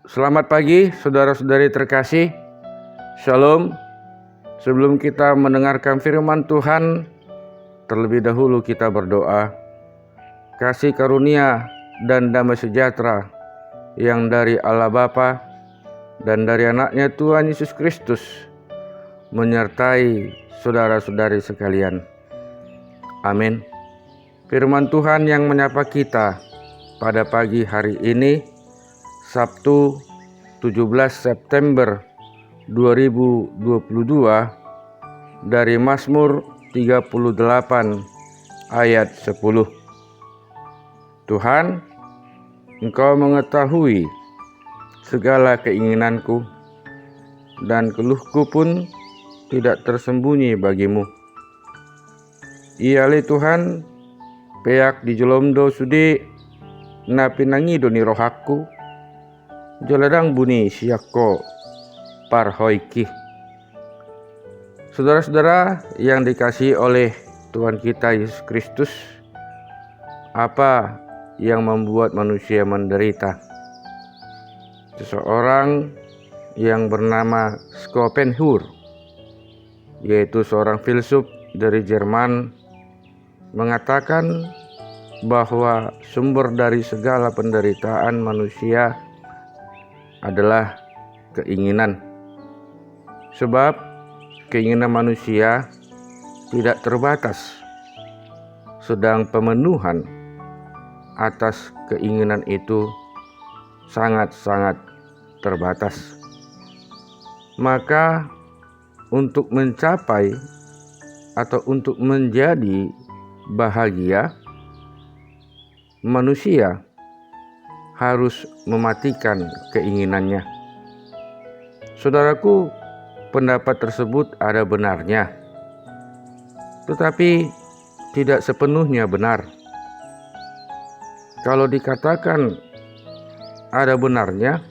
Selamat pagi saudara-saudari terkasih. Shalom. Sebelum kita mendengarkan firman Tuhan, terlebih dahulu kita berdoa. Kasih karunia dan damai sejahtera yang dari Allah Bapa dan dari anaknya Tuhan Yesus Kristus menyertai saudara-saudari sekalian. Amin. Firman Tuhan yang menyapa kita pada pagi hari ini, Sabtu 17 September 2022, dari Mazmur 38 ayat 10. Tuhan, Engkau mengetahui segala keinginanku, dan keluhku pun tidak tersembunyi bagimu. Iale Tuhan, peak di jelomdo sudi na pinangido ni rohakku, jaladang buni siakko parhoiki. Saudara-saudara yang dikasihi oleh Tuhan kita Yesus Kristus, apa yang membuat manusia menderita? Seseorang yang bernama Schopenhauer, yaitu seorang filsuf dari Jerman, mengatakan bahwa sumber dari segala penderitaan manusia adalah keinginan. Sebab keinginan manusia tidak terbatas, sedang pemenuhan atas keinginan itu sangat-sangat terbatas. Maka untuk mencapai atau untuk menjadi bahagia, manusia harus mematikan keinginannya. Saudaraku, pendapat tersebut ada benarnya, tetapi tidak sepenuhnya benar. Kalau dikatakan ada benarnya,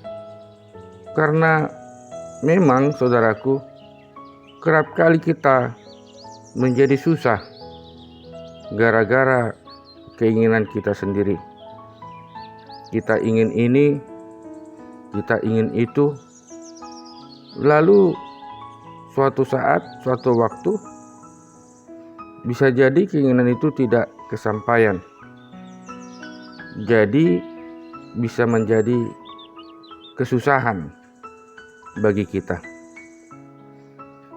karena memang saudaraku, kerap kali kita menjadi susah gara-gara keinginan kita sendiri. Kita ingin ini, kita ingin itu, lalu suatu saat, suatu waktu, bisa jadi keinginan itu tidak kesampaian. Jadi bisa menjadi kesusahan bagi kita.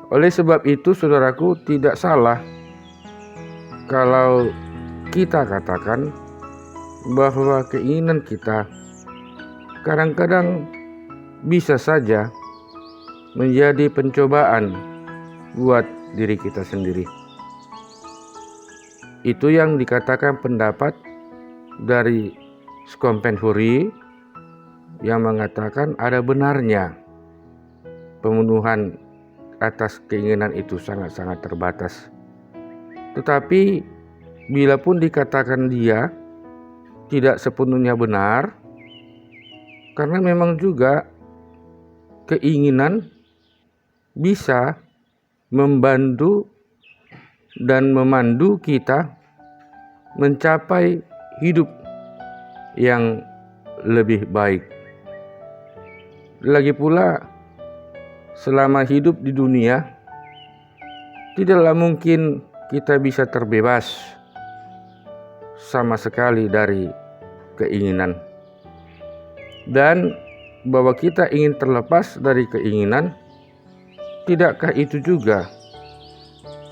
Oleh sebab itu, saudaraku, tidak salah kalau kita katakan bahwa keinginan kita kadang-kadang bisa saja menjadi pencobaan buat diri kita sendiri. Itu yang dikatakan pendapat dari Schopenhauer yang mengatakan ada benarnya pemenuhan atas keinginan itu sangat-sangat terbatas. Tetapi bila pun dikatakan dia tidak sepenuhnya benar, karena memang juga keinginan bisa membantu dan memandu kita mencapai hidup yang lebih baik. Lagi pula, selama hidup di dunia, tidaklah mungkin kita bisa terbebas sama sekali dari keinginan. Dan bahwa kita ingin terlepas dari keinginan, tidakkah itu juga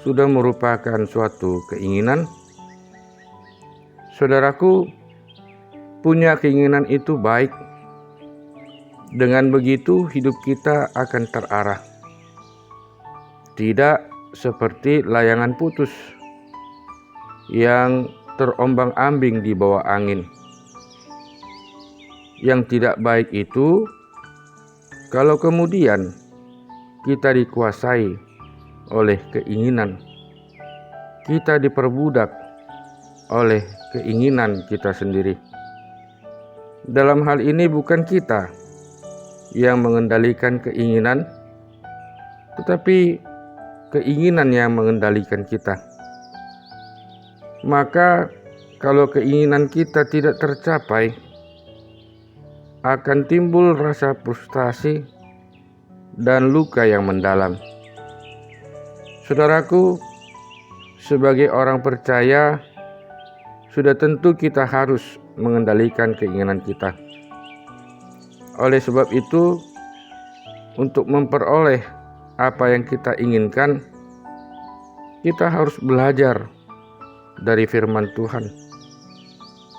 sudah merupakan suatu keinginan? Saudaraku, punya keinginan itu baik. Dengan begitu hidup kita akan terarah. Tidak seperti layangan putus yang terombang-ambing di bawah angin. Yang tidak baik itu kalau kemudian kita dikuasai oleh keinginan, kita diperbudak oleh keinginan kita sendiri. Dalam hal ini bukan kita yang mengendalikan keinginan, tetapi keinginan yang mengendalikan kita. Maka kalau keinginan kita tidak tercapai, akan timbul rasa frustasi dan luka yang mendalam. Saudaraku, sebagai orang percaya, sudah tentu kita harus mengendalikan keinginan kita. Oleh sebab itu, untuk memperoleh apa yang kita inginkan, kita harus belajar dari firman Tuhan.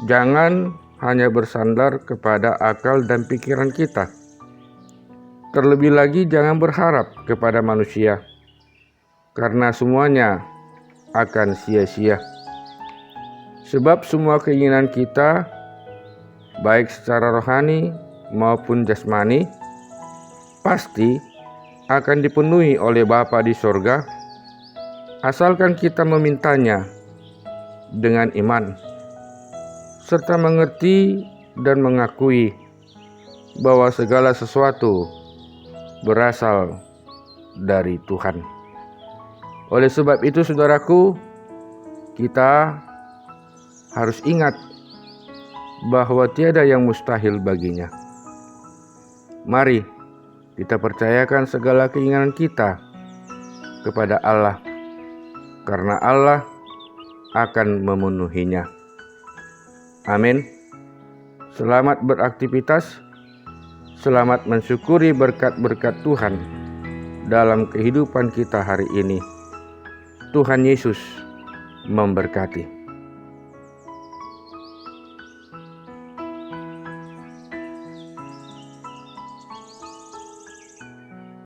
Jangan hanya bersandar kepada akal dan pikiran kita. Terlebih lagi jangan berharap kepada manusia, karena semuanya akan sia-sia. Sebab semua keinginan kita, baik secara rohani maupun jasmani, pasti akan dipenuhi oleh Bapa di sorga, asalkan kita memintanya dengan iman, serta mengerti dan mengakui bahwa segala sesuatu berasal dari Tuhan. Oleh sebab itu, saudaraku, kita harus ingat bahwa tiada yang mustahil baginya. Mari kita percayakan segala keinginan kita kepada Allah, karena Allah akan memenuhinya. Amin. Selamat beraktivitas, selamat mensyukuri berkat-berkat Tuhan dalam kehidupan kita hari ini. Tuhan Yesus memberkati.